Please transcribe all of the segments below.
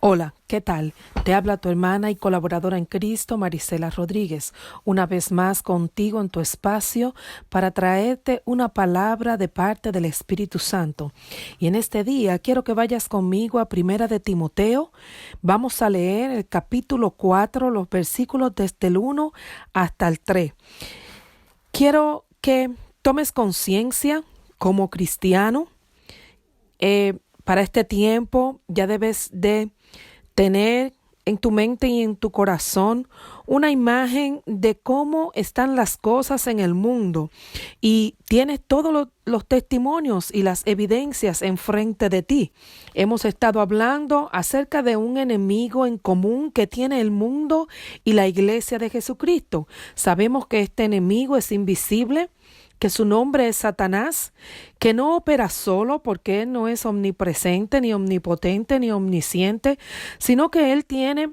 Hola, ¿qué tal? Te habla tu hermana y colaboradora en Cristo, Marisela Rodríguez, una vez más contigo en tu espacio para traerte una palabra de parte del Espíritu Santo. Y en este día quiero que vayas conmigo a Primera de Timoteo. Vamos a leer el capítulo 4, los versículos desde el 1 hasta el 3. Quiero que tomes conciencia como cristiano. Para este tiempo ya debes de tener en tu mente y en tu corazón una imagen de cómo están las cosas en el mundo y tienes todos los testimonios y las evidencias enfrente de ti. Hemos estado hablando acerca de un enemigo en común que tiene el mundo y la iglesia de Jesucristo. Sabemos que este enemigo es invisible, que su nombre es Satanás, que no opera solo porque él no es omnipresente, ni omnipotente, ni omnisciente, sino que él tiene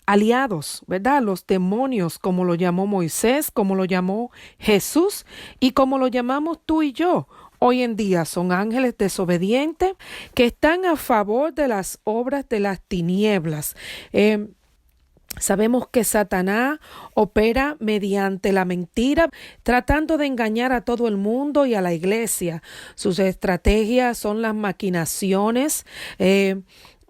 aliados, ¿verdad? Los demonios, como lo llamó Moisés, como lo llamó Jesús y como lo llamamos tú y yo. Hoy en día son ángeles desobedientes que están a favor de las obras de las tinieblas. Sabemos que Satanás opera mediante la mentira, tratando de engañar a todo el mundo y a la iglesia. Sus estrategias son las maquinaciones,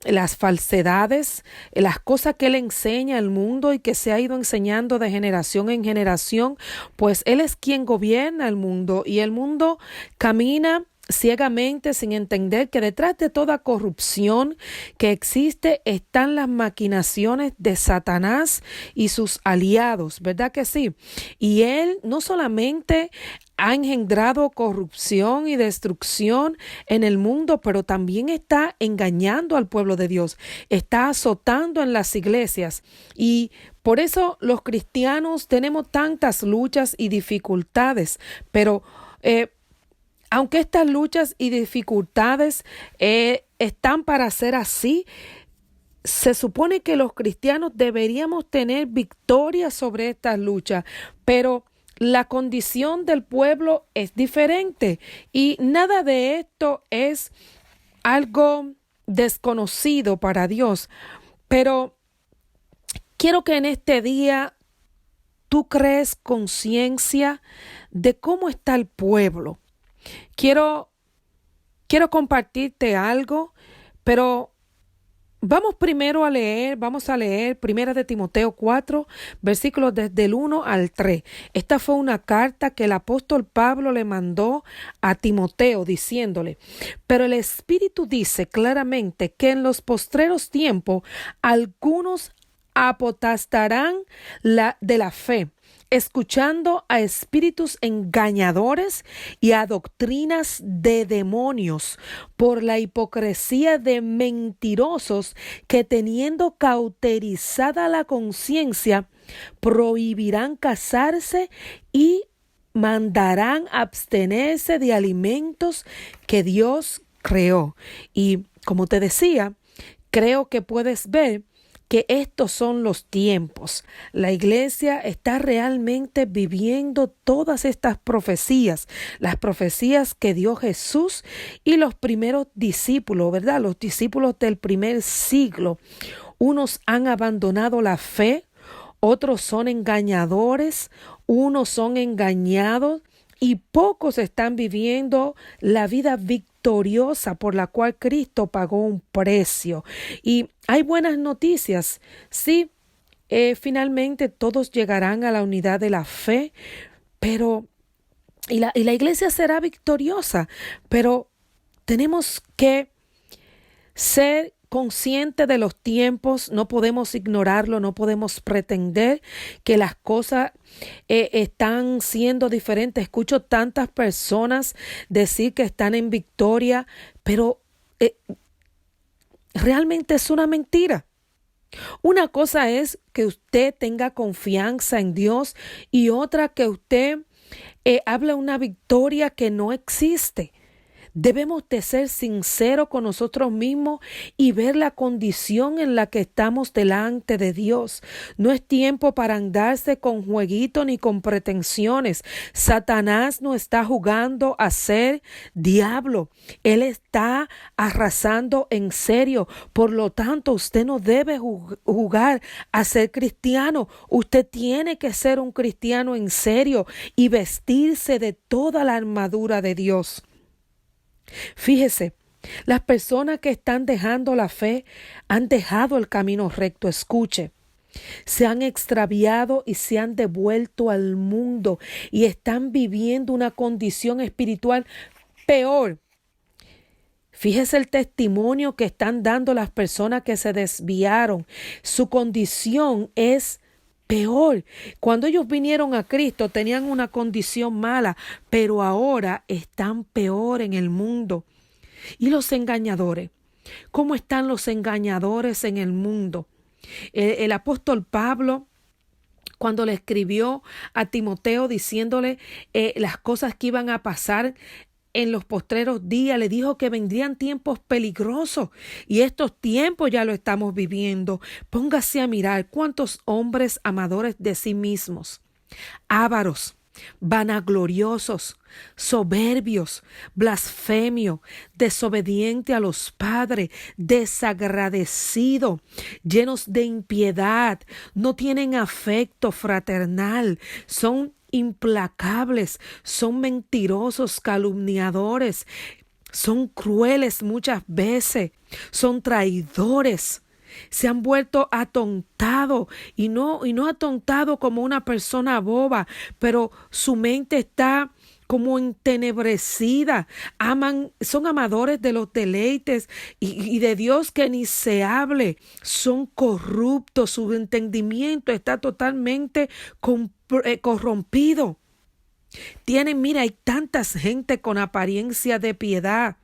las falsedades, las cosas que él enseña al mundo y que se ha ido enseñando de generación en generación, pues él es quien gobierna el mundo y el mundo camina ciegamente sin entender que detrás de toda corrupción que existe están las maquinaciones de Satanás y sus aliados, ¿verdad que sí? Y él no solamente ha engendrado corrupción y destrucción en el mundo, pero también está engañando al pueblo de Dios, está azotando en las iglesias y por eso los cristianos tenemos tantas luchas y dificultades, pero aunque estas luchas y dificultades están para ser así, se supone que los cristianos deberíamos tener victoria sobre estas luchas, pero la condición del pueblo es diferente y nada de esto es algo desconocido para Dios. Pero quiero que en este día tú crees conciencia de cómo está el pueblo. Quiero compartirte algo, pero vamos vamos a leer Primera de Timoteo 4, versículos desde el 1 al 3. Esta fue una carta que el apóstol Pablo le mandó a Timoteo diciéndole: pero el Espíritu dice claramente que en los postreros tiempos algunos apotastarán de la fe, escuchando a espíritus engañadores y a doctrinas de demonios, por la hipocresía de mentirosos que, teniendo cauterizada la conciencia, prohibirán casarse y mandarán abstenerse de alimentos que Dios creó. Y como te decía, creo que puedes ver que estos son los tiempos. La iglesia está realmente viviendo todas estas profecías, las profecías que dio Jesús y los primeros discípulos, ¿verdad? Los discípulos del primer siglo. Unos han abandonado la fe, otros son engañadores, unos son engañados y pocos están viviendo la vida victoriosa por la cual Cristo pagó un precio. Y hay buenas noticias. Sí, finalmente todos llegarán a la unidad de la fe, pero y la iglesia será victoriosa, pero tenemos que ser consciente de los tiempos, no podemos ignorarlo, no podemos pretender que las cosas están siendo diferentes. Escucho tantas personas decir que están en victoria, pero realmente es una mentira. Una cosa es que usted tenga confianza en Dios y otra que usted hable una victoria que no existe. Debemos de ser sinceros con nosotros mismos y ver la condición en la que estamos delante de Dios. No es tiempo para andarse con jueguitos ni con pretensiones. Satanás no está jugando a ser diablo. Él está arrasando en serio. Por lo tanto, usted no debe jugar a ser cristiano. Usted tiene que ser un cristiano en serio y vestirse de toda la armadura de Dios. Fíjese, las personas que están dejando la fe han dejado el camino recto. Escuche, se han extraviado y se han devuelto al mundo y están viviendo una condición espiritual peor. Fíjese el testimonio que están dando las personas que se desviaron. Su condición es peor. Cuando ellos vinieron a Cristo tenían una condición mala, pero ahora están peor en el mundo. ¿Y los engañadores? ¿Cómo están los engañadores en el mundo? El apóstol Pablo, cuando le escribió a Timoteo diciéndole las cosas que iban a pasar en los postreros días, le dijo que vendrían tiempos peligrosos y estos tiempos ya lo estamos viviendo. Póngase a mirar cuántos hombres amadores de sí mismos, ávaros, vanagloriosos, soberbios, blasfemios, desobedientes a los padres, desagradecidos, llenos de impiedad, no tienen afecto fraternal, son implacables, son mentirosos, calumniadores, son crueles muchas veces, son traidores. Se han vuelto atontados y no atontados como una persona boba, pero su mente está como entenebrecida. Son amadores de los deleites y de Dios que ni se hable. Son corruptos, su entendimiento está totalmente corrompido. Mira, hay tanta gente con apariencia de piedad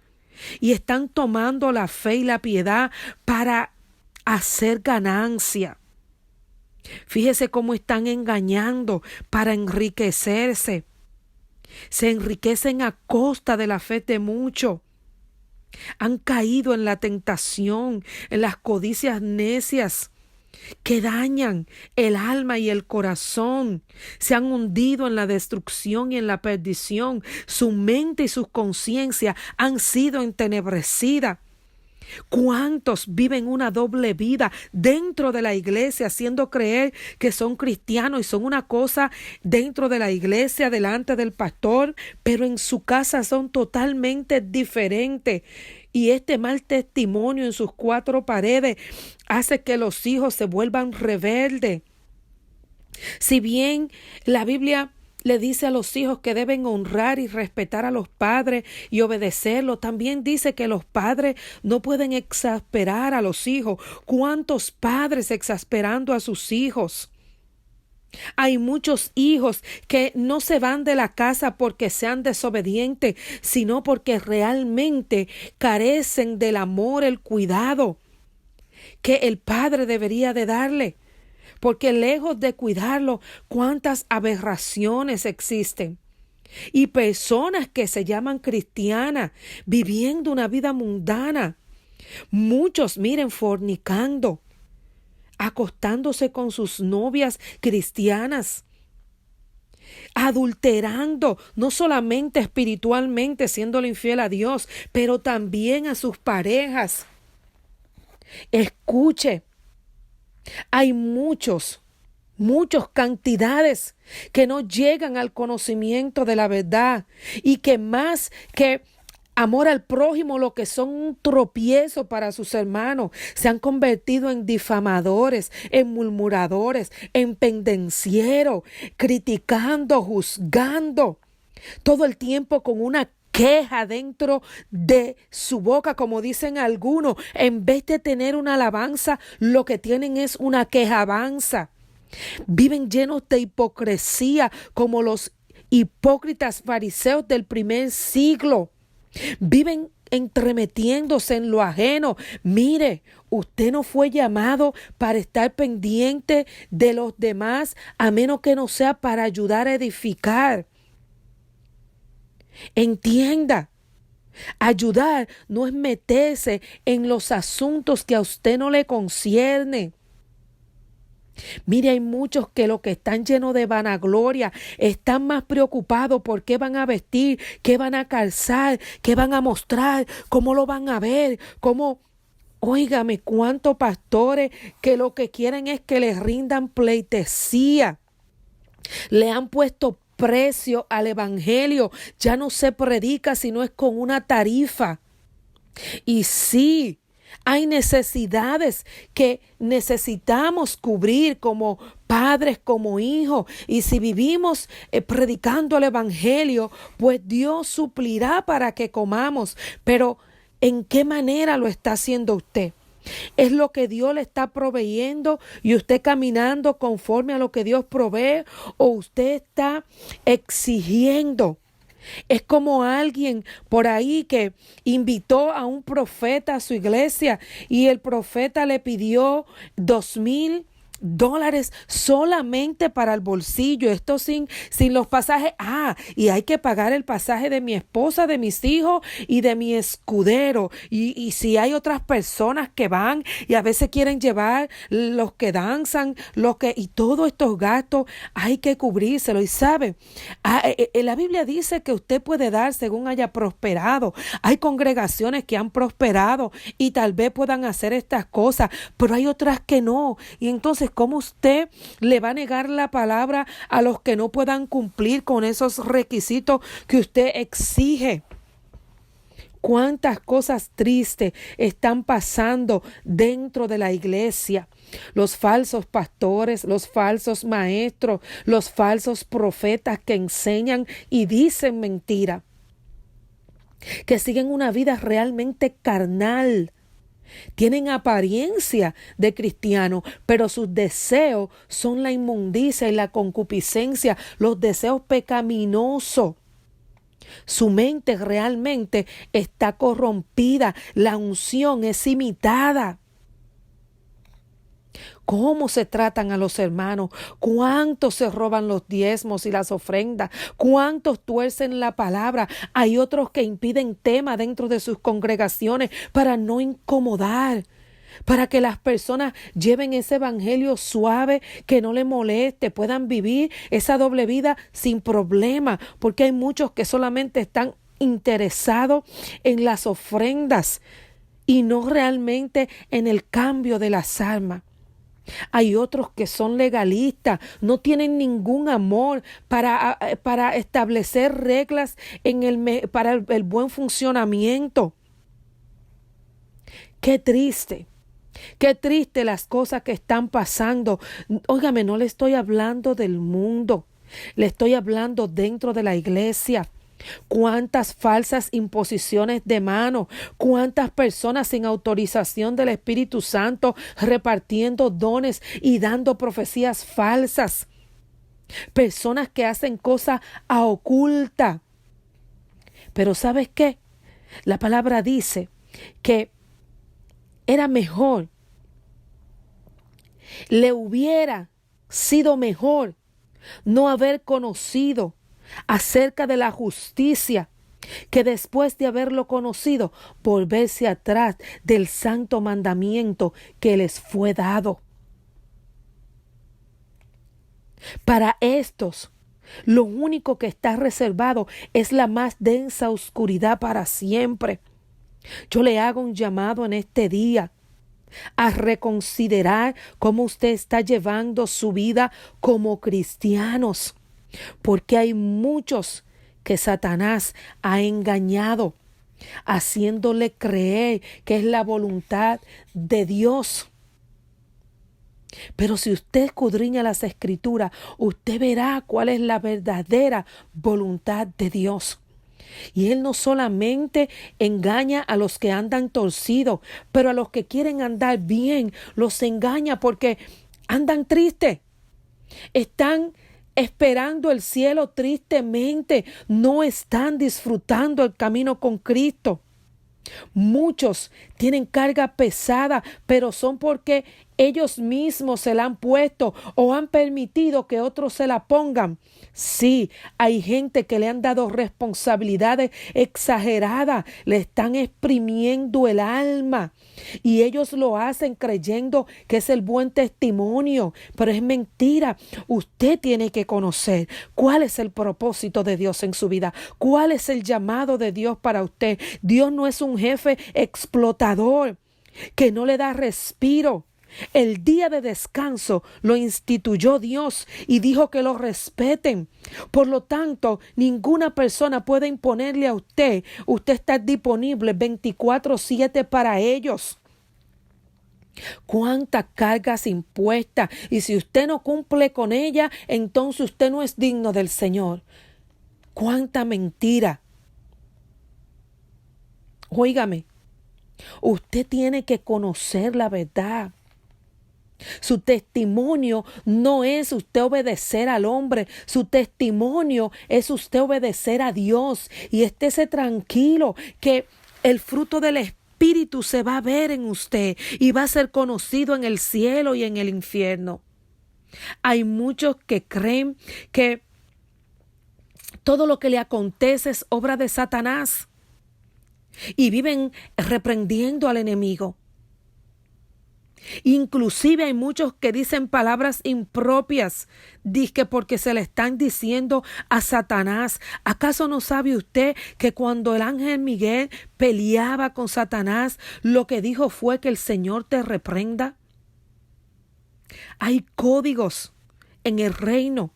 y están tomando la fe y la piedad para hacer ganancia. Fíjese cómo están engañando para enriquecerse. Se enriquecen a costa de la fe de muchos. Han caído en la tentación, en las codicias necias que dañan el alma y el corazón. Se han hundido en la destrucción y en la perdición. Su mente y su conciencia han sido entenebrecidas. ¿Cuántos viven una doble vida dentro de la iglesia, haciendo creer que son cristianos y son una cosa dentro de la iglesia, delante del pastor, pero en su casa son totalmente diferentes? Y este mal testimonio en sus cuatro paredes hace que los hijos se vuelvan rebeldes. Si bien la Biblia le dice a los hijos que deben honrar y respetar a los padres y obedecerlos, también dice que los padres no pueden exasperar a los hijos. ¿Cuántos padres exasperando a sus hijos? Hay muchos hijos que no se van de la casa porque sean desobedientes, sino porque realmente carecen del amor, el cuidado que el padre debería de darle. Porque lejos de cuidarlo, cuántas aberraciones existen. Y personas que se llaman cristianas, viviendo una vida mundana. Muchos, miren, fornicando, acostándose con sus novias cristianas, adulterando, no solamente espiritualmente, siéndole infiel a Dios, pero también a sus parejas. Escuche. Hay muchas cantidades que no llegan al conocimiento de la verdad y que más que amor al prójimo, lo que son un tropiezo para sus hermanos, se han convertido en difamadores, en murmuradores, en pendencieros, criticando, juzgando, todo el tiempo con una queja dentro de su boca, como dicen algunos. En vez de tener una alabanza, lo que tienen es una quejabanza. Viven llenos de hipocresía, como los hipócritas fariseos del primer siglo. Viven entremetiéndose en lo ajeno. Mire, usted no fue llamado para estar pendiente de los demás, a menos que no sea para ayudar a edificar. Entienda, Ayudar no es meterse en los asuntos que a usted no le concierne. Mire, hay muchos que lo que están llenos de vanagloria, están más preocupados por qué van a vestir, qué van a calzar, qué van a mostrar, cómo lo van a ver, cómo... Óigame, cuántos pastores que lo que quieren es que les rindan pleitesía. Le han puesto precio al evangelio. Ya no se predica si no es con una tarifa. Y sí, hay necesidades que necesitamos cubrir como padres, como hijos. Y si vivimos predicando el evangelio, pues Dios suplirá para que comamos. Pero ¿en qué manera lo está haciendo usted? ¿Es lo que Dios le está proveyendo y usted caminando conforme a lo que Dios provee? ¿O usted está exigiendo? Es como alguien por ahí que invitó a un profeta a su iglesia y el profeta le pidió $2,000 solamente para el bolsillo. Esto sin los pasajes. Y hay que pagar el pasaje de mi esposa, de mis hijos y de mi escudero. Y si hay otras personas que van y a veces quieren llevar los que danzan, y todos estos gastos hay que cubrírselo. Y sabe, la Biblia dice que usted puede dar según haya prosperado. Hay congregaciones que han prosperado y tal vez puedan hacer estas cosas, pero hay otras que no. Y entonces, ¿cómo usted le va a negar la palabra a los que no puedan cumplir con esos requisitos que usted exige? Cuántas cosas tristes están pasando dentro de la iglesia. Los falsos pastores, los falsos maestros, los falsos profetas que enseñan y dicen mentira, que siguen una vida realmente carnal. Tienen apariencia de cristiano, pero sus deseos son la inmundicia y la concupiscencia, los deseos pecaminosos. Su mente realmente está corrompida, la unción es imitada. ¿Cómo se tratan a los hermanos? ¿Cuántos se roban los diezmos y las ofrendas? ¿Cuántos tuercen la palabra? Hay otros que impiden tema dentro de sus congregaciones para no incomodar, para que las personas lleven ese evangelio suave, que no le moleste, puedan vivir esa doble vida sin problema, porque hay muchos que solamente están interesados en las ofrendas y no realmente en el cambio de las almas. Hay otros que son legalistas, no tienen ningún amor para establecer reglas para el buen funcionamiento. Qué triste las cosas que están pasando. Óigame, no le estoy hablando del mundo, le estoy hablando dentro de la iglesia. Cuántas falsas imposiciones de mano, cuántas personas sin autorización del Espíritu Santo repartiendo dones y dando profecías falsas. Personas que hacen cosas a oculta. Pero ¿sabes qué? La palabra dice que era mejor, le hubiera sido mejor no haber conocido acerca de la justicia, que después de haberlo conocido, volverse atrás del santo mandamiento que les fue dado. Para estos, lo único que está reservado es la más densa oscuridad para siempre. Yo le hago un llamado en este día a reconsiderar cómo usted está llevando su vida como cristianos. Porque hay muchos que Satanás ha engañado, haciéndole creer que es la voluntad de Dios. Pero si usted escudriña las Escrituras, usted verá cuál es la verdadera voluntad de Dios. Y Él no solamente engaña a los que andan torcidos, pero a los que quieren andar bien, los engaña porque andan tristes. Están esperando el cielo tristemente, no están disfrutando el camino con Cristo. Muchos tienen carga pesada, pero son porque ellos mismos se la han puesto o han permitido que otros se la pongan. Sí, hay gente que le han dado responsabilidades exageradas, le están exprimiendo el alma y ellos lo hacen creyendo que es el buen testimonio, pero es mentira. Usted tiene que conocer cuál es el propósito de Dios en su vida, cuál es el llamado de Dios para usted. Dios no es un jefe explotador que no le da respiro. El día de descanso lo instituyó Dios y dijo que lo respeten. Por lo tanto, ninguna persona puede imponerle a usted. Usted está disponible 24/7 para ellos. ¿Cuántas cargas impuestas? Y si usted no cumple con ella, entonces usted no es digno del Señor. ¿Cuánta mentira? Óigame, usted tiene que conocer la verdad. Su testimonio no es usted obedecer al hombre, su testimonio es usted obedecer a Dios. Y estése tranquilo que el fruto del Espíritu se va a ver en usted y va a ser conocido en el cielo y en el infierno. Hay muchos que creen que todo lo que le acontece es obra de Satanás y viven reprendiendo al enemigo. Inclusive hay muchos que dicen palabras impropias, dizque porque se le están diciendo a Satanás. ¿Acaso no sabe usted que cuando el ángel Miguel peleaba con Satanás, lo que dijo fue que el Señor te reprenda? Hay códigos en el reino.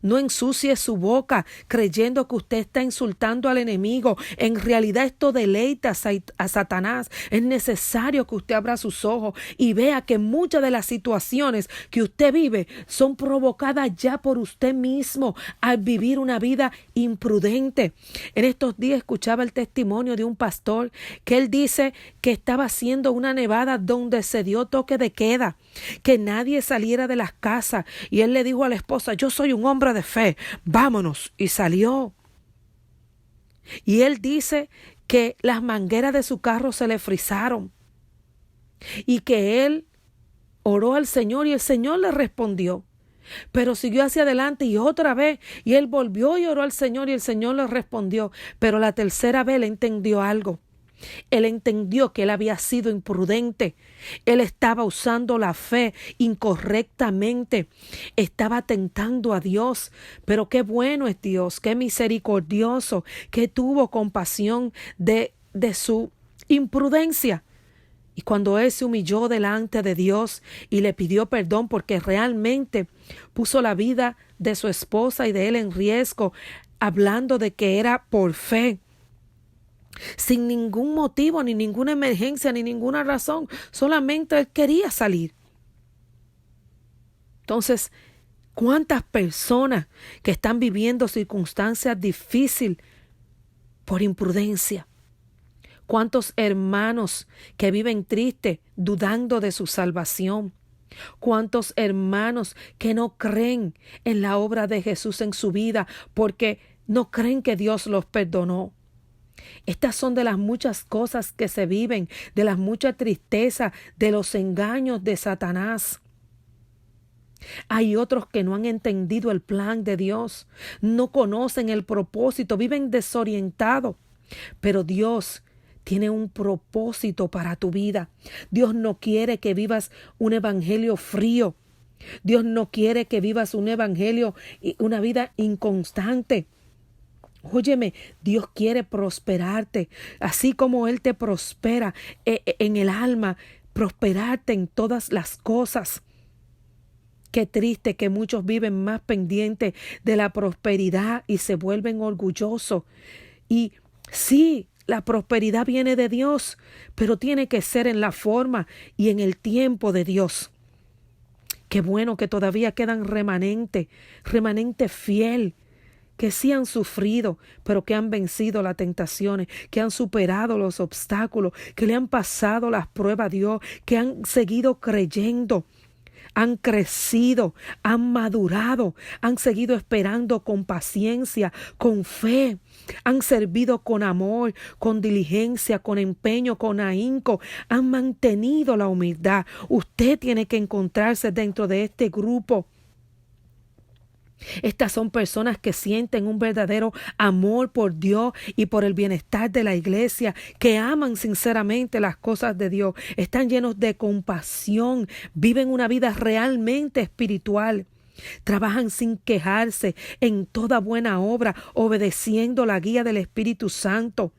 No ensucie su boca creyendo que usted está insultando al enemigo. En realidad esto deleita a Satanás. Es necesario que usted abra sus ojos y vea que muchas de las situaciones que usted vive son provocadas ya por usted mismo al vivir una vida imprudente. En estos días escuchaba el testimonio de un pastor que él dice que estaba haciendo una nevada donde se dio toque de queda, que nadie saliera de las casas, y él le dijo a la esposa: yo soy un hombre de fe, vámonos, y salió. Y él dice que las mangueras de su carro se le frizaron y que él oró al Señor y el Señor le respondió, pero siguió hacia adelante y otra vez, y él volvió y oró al Señor y el Señor le respondió, pero la tercera vez le entendió algo. Él entendió que él había sido imprudente. Él estaba usando la fe incorrectamente. Estaba tentando a Dios. Pero qué bueno es Dios, qué misericordioso, que tuvo compasión de su imprudencia. Y cuando él se humilló delante de Dios y le pidió perdón porque realmente puso la vida de su esposa y de él en riesgo, hablando de que era por fe, sin ningún motivo, ni ninguna emergencia, ni ninguna razón, solamente él quería salir. Entonces, ¿cuántas personas que están viviendo circunstancias difíciles por imprudencia? ¿Cuántos hermanos que viven tristes, dudando de su salvación? ¿Cuántos hermanos que no creen en la obra de Jesús en su vida porque no creen que Dios los perdonó? Estas son de las muchas cosas que se viven, de las muchas tristezas, de los engaños de Satanás. Hay otros que no han entendido el plan de Dios, no conocen el propósito, viven desorientados. Pero Dios tiene un propósito para tu vida. Dios no quiere que vivas un evangelio frío. Dios no quiere que vivas un evangelio y una vida inconstante. Óyeme, Dios quiere prosperarte, así como Él te prospera en el alma, prosperarte en todas las cosas. Qué triste que muchos viven más pendientes de la prosperidad y se vuelven orgullosos. Y sí, la prosperidad viene de Dios, pero tiene que ser en la forma y en el tiempo de Dios. Qué bueno que todavía quedan remanente fiel, que sí han sufrido, pero que han vencido las tentaciones, que han superado los obstáculos, que le han pasado las pruebas a Dios, que han seguido creyendo. han crecido, han madurado, han seguido esperando con paciencia, con fe, han servido con amor, con diligencia, con empeño, con ahínco, han mantenido la humildad. Usted tiene que encontrarse dentro de este grupo. Estas son personas que sienten un verdadero amor por Dios y por el bienestar de la iglesia, que aman sinceramente las cosas de Dios, están llenos de compasión, viven una vida realmente espiritual. Trabajan sin quejarse en toda buena obra, obedeciendo la guía del Espíritu Santo.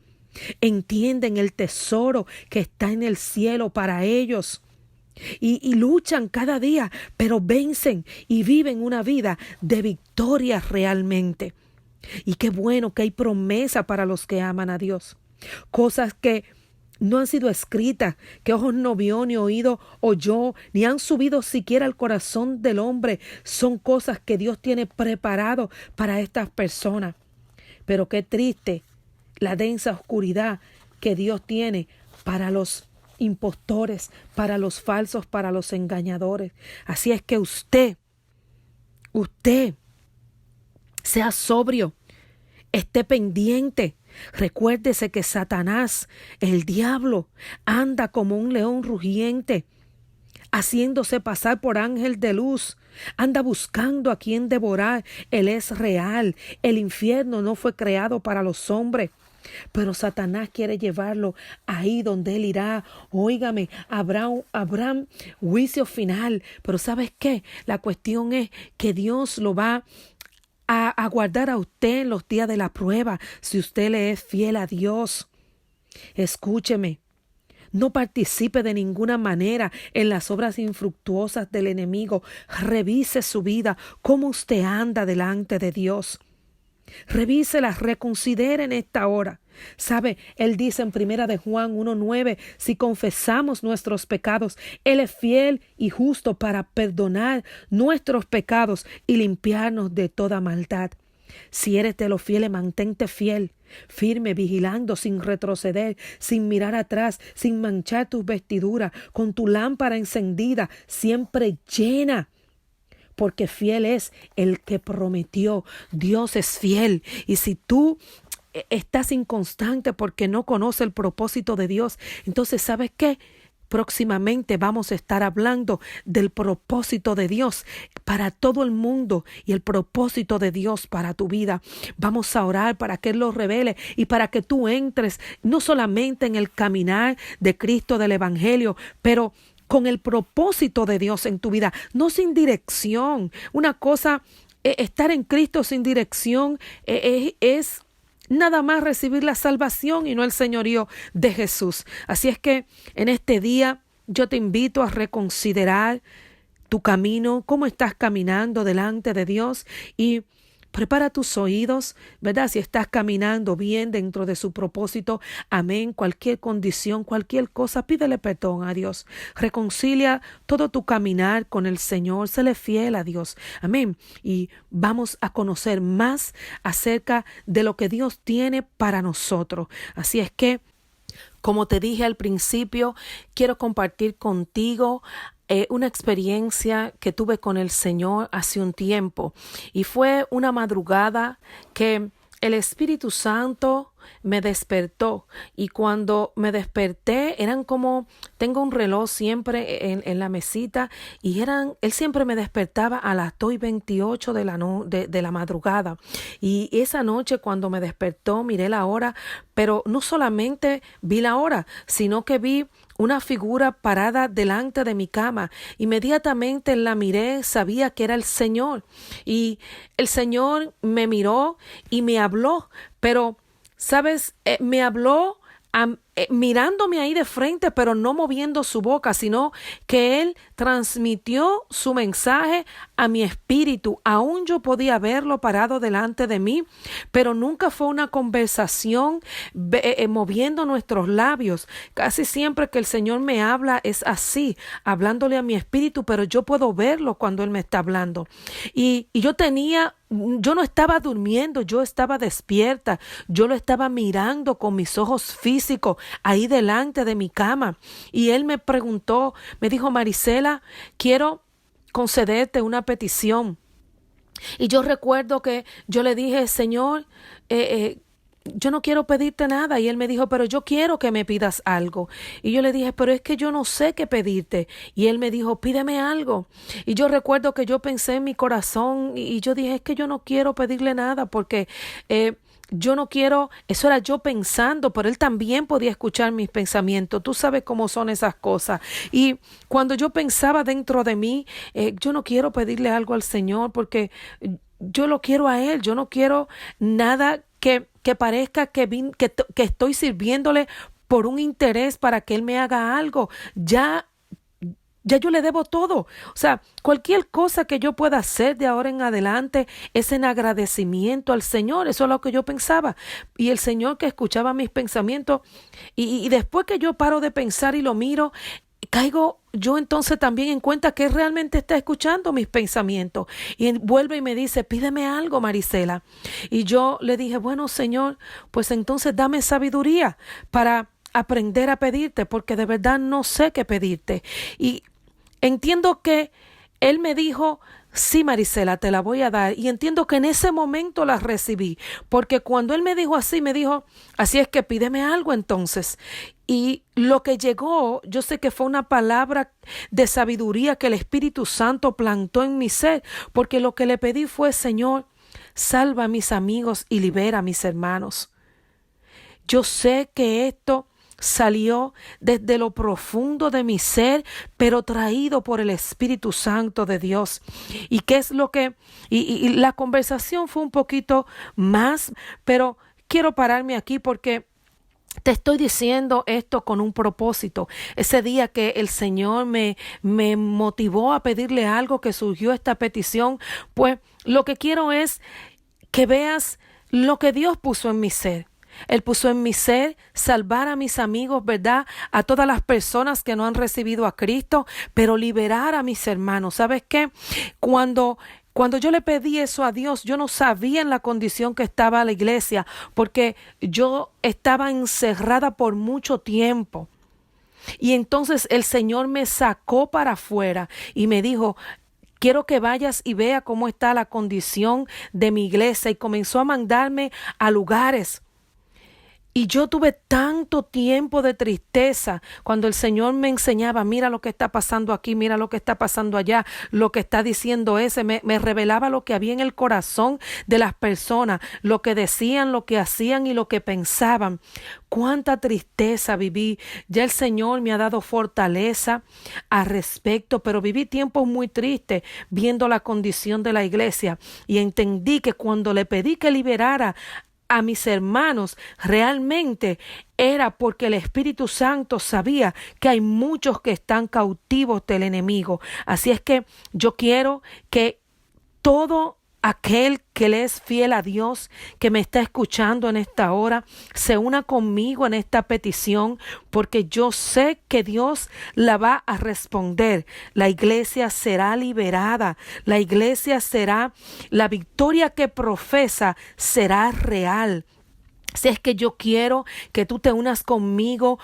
Entienden el tesoro que está en el cielo para ellos. Y luchan cada día, pero vencen y viven una vida de victoria realmente. Y qué bueno que hay promesa para los que aman a Dios. Cosas que no han sido escritas, que ojos no vio, ni oído oyó, ni han subido siquiera al corazón del hombre. Son cosas que Dios tiene preparado para estas personas. Pero qué triste la densa oscuridad que Dios tiene para los impostores, para los falsos, para los engañadores. Así es que usted sea sobrio, esté pendiente. Recuérdese que Satanás, el diablo, anda como un león rugiente, haciéndose pasar por ángel de luz. Anda buscando a quien devorar. Él es real. El infierno no fue creado para los hombres. Pero Satanás quiere llevarlo ahí donde él irá. Óigame, habrá juicio final. Pero ¿sabes qué? La cuestión es que Dios lo va a guardar a usted en los días de la prueba, si usted le es fiel a Dios. Escúcheme. No participe de ninguna manera en las obras infructuosas del enemigo. Revise su vida, cómo usted anda delante de Dios. Revíselas, reconsidere en esta hora. ¿Sabe? Él dice en 1 de Juan 1:9, si confesamos nuestros pecados, Él es fiel y justo para perdonar nuestros pecados y limpiarnos de toda maldad. Si eres de los fieles, mantente fiel, firme, vigilando, sin retroceder, sin mirar atrás, sin manchar tus vestiduras, con tu lámpara encendida, siempre llena. Porque fiel es el que prometió. Dios es fiel. Y si tú estás inconstante porque no conoces el propósito de Dios, entonces ¿sabes qué? Próximamente vamos a estar hablando del propósito de Dios para todo el mundo y el propósito de Dios para tu vida. Vamos a orar para que Él lo revele y para que tú entres no solamente en el caminar de Cristo del Evangelio, pero con el propósito de Dios en tu vida, no sin dirección. Una cosa, estar en Cristo sin dirección es nada más recibir la salvación y no el señorío de Jesús. Así es que en este día yo te invito a reconsiderar tu camino, cómo estás caminando delante de Dios y prepara tus oídos, ¿verdad? Si estás caminando bien dentro de su propósito, amén, cualquier condición, cualquier cosa, pídele perdón a Dios. Reconcilia todo tu caminar con el Señor, séle fiel a Dios, amén. Y vamos a conocer más acerca de lo que Dios tiene para nosotros. Así es que, como te dije al principio, quiero compartir contigo una experiencia que tuve con el Señor hace un tiempo y fue una madrugada que el Espíritu Santo me despertó y cuando me desperté tengo un reloj siempre en la mesita y él siempre me despertaba a las 2:28 de la madrugada y esa noche cuando me despertó miré la hora, pero no solamente vi la hora, sino que vi una figura parada delante de mi cama. Inmediatamente la miré, sabía que era el Señor y el Señor me miró y me habló, pero ¿sabes? Me habló mirándome ahí de frente, pero no moviendo su boca, sino que Él transmitió su mensaje a mi espíritu. Aún yo podía verlo parado delante de mí, pero nunca fue una conversación moviendo nuestros labios. Casi siempre que el Señor me habla es así, hablándole a mi espíritu, pero yo puedo verlo cuando Él me está hablando. Y yo no estaba durmiendo, yo estaba despierta, yo lo estaba mirando con mis ojos físicos ahí delante de mi cama y él me preguntó, me dijo, Marisela, quiero concederte una petición. Y yo recuerdo que yo le dije, Señor, yo no quiero pedirte nada. Y él me dijo, pero yo quiero que me pidas algo. Y yo le dije, pero es que yo no sé qué pedirte. Y él me dijo, pídeme algo. Y yo recuerdo que yo pensé en mi corazón y yo dije, es que yo no quiero pedirle nada porque yo no quiero, eso era yo pensando, pero él también podía escuchar mis pensamientos. Tú sabes cómo son esas cosas. Y cuando yo pensaba dentro de mí, yo no quiero pedirle algo al Señor porque yo lo quiero a Él. Yo no quiero nada que parezca que estoy sirviéndole por un interés para que Él me haga algo. Ya yo le debo todo. O sea, cualquier cosa que yo pueda hacer de ahora en adelante es en agradecimiento al Señor. Eso es lo que yo pensaba. Y el Señor que escuchaba mis pensamientos. Y después que yo paro de pensar y lo miro, caigo yo entonces también en cuenta que Él realmente está escuchando mis pensamientos. Y vuelve y me dice, pídeme algo, Marisela. Y yo le dije, bueno, Señor, pues entonces dame sabiduría para aprender a pedirte, porque de verdad no sé qué pedirte. Y entiendo que él me dijo, sí, Marisela, te la voy a dar. Y entiendo que en ese momento la recibí, porque cuando él me dijo así, me dijo, así es que pídeme algo entonces. Y lo que llegó, yo sé que fue una palabra de sabiduría que el Espíritu Santo plantó en mi ser, porque lo que le pedí fue, Señor, salva a mis amigos y libera a mis hermanos. Yo sé que esto salió desde lo profundo de mi ser, pero traído por el Espíritu Santo de Dios. ¿Y qué es lo que? Y la conversación fue un poquito más, pero quiero pararme aquí porque te estoy diciendo esto con un propósito. Ese día que el Señor me motivó a pedirle algo, que surgió esta petición, pues lo que quiero es que veas lo que Dios puso en mi ser. Él puso en mi ser salvar a mis amigos, ¿verdad? A todas las personas que no han recibido a Cristo, pero liberar a mis hermanos. ¿Sabes qué? Cuando yo le pedí eso a Dios, yo no sabía en la condición que estaba la iglesia, porque yo estaba encerrada por mucho tiempo. Y entonces el Señor me sacó para afuera y me dijo, quiero que vayas y vea cómo está la condición de mi iglesia. Y comenzó a mandarme a lugares. Y yo tuve tanto tiempo de tristeza cuando el Señor me enseñaba, mira lo que está pasando aquí, mira lo que está pasando allá, lo que está diciendo ese, me revelaba lo que había en el corazón de las personas, lo que decían, lo que hacían y lo que pensaban. Cuánta tristeza viví. Ya el Señor me ha dado fortaleza al respecto, pero viví tiempos muy tristes viendo la condición de la iglesia y entendí que cuando le pedí que liberara a mis hermanos, realmente era porque el Espíritu Santo sabía que hay muchos que están cautivos del enemigo. Así es que yo quiero que todo aquel que le es fiel a Dios, que me está escuchando en esta hora, se una conmigo en esta petición, porque yo sé que Dios la va a responder. La iglesia será liberada, la iglesia será, la victoria que profesa será real. Si es que yo quiero que tú te unas conmigo,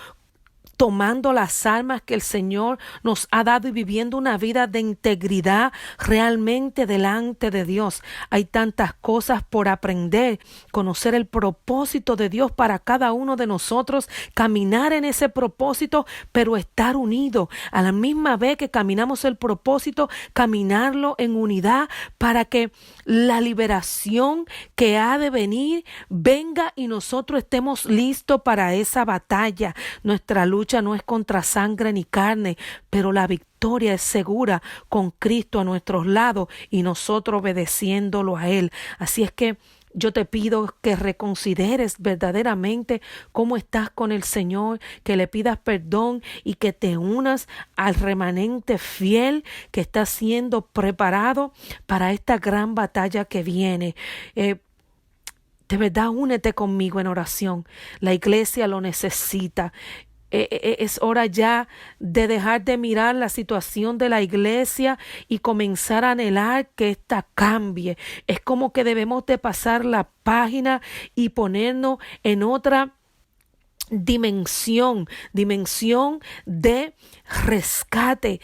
tomando las almas que el Señor nos ha dado y viviendo una vida de integridad realmente delante de Dios. Hay tantas cosas por aprender, conocer el propósito de Dios para cada uno de nosotros, caminar en ese propósito, pero estar unidos. A la misma vez que caminamos el propósito, caminarlo en unidad para que la liberación que ha de venir venga y nosotros estemos listos para esa batalla. Nuestra lucha no es contra sangre ni carne, pero la victoria es segura con Cristo a nuestros lados y nosotros obedeciéndolo a Él. Así es que yo te pido que reconsideres verdaderamente cómo estás con el Señor, que le pidas perdón y que te unas al remanente fiel que está siendo preparado para esta gran batalla que viene. De verdad, únete conmigo en oración. La iglesia lo necesita. Es hora ya de dejar de mirar la situación de la iglesia y comenzar a anhelar que ésta cambie. Es como que debemos de pasar la página y ponernos en otra dimensión de rescate.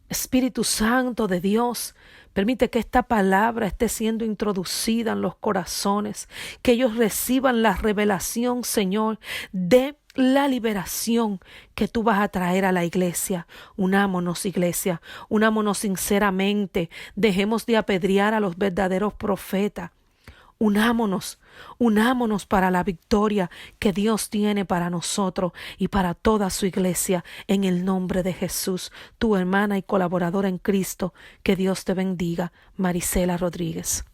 Espíritu Santo de Dios, permite que esta palabra esté siendo introducida en los corazones, que ellos reciban la revelación, Señor, de la liberación que tú vas a traer a la iglesia. Unámonos, iglesia, unámonos sinceramente, dejemos de apedrear a los verdaderos profetas. Unámonos, unámonos para la victoria que Dios tiene para nosotros y para toda su iglesia, en el nombre de Jesús, tu hermana y colaboradora en Cristo. Que Dios te bendiga, Marisela Rodríguez.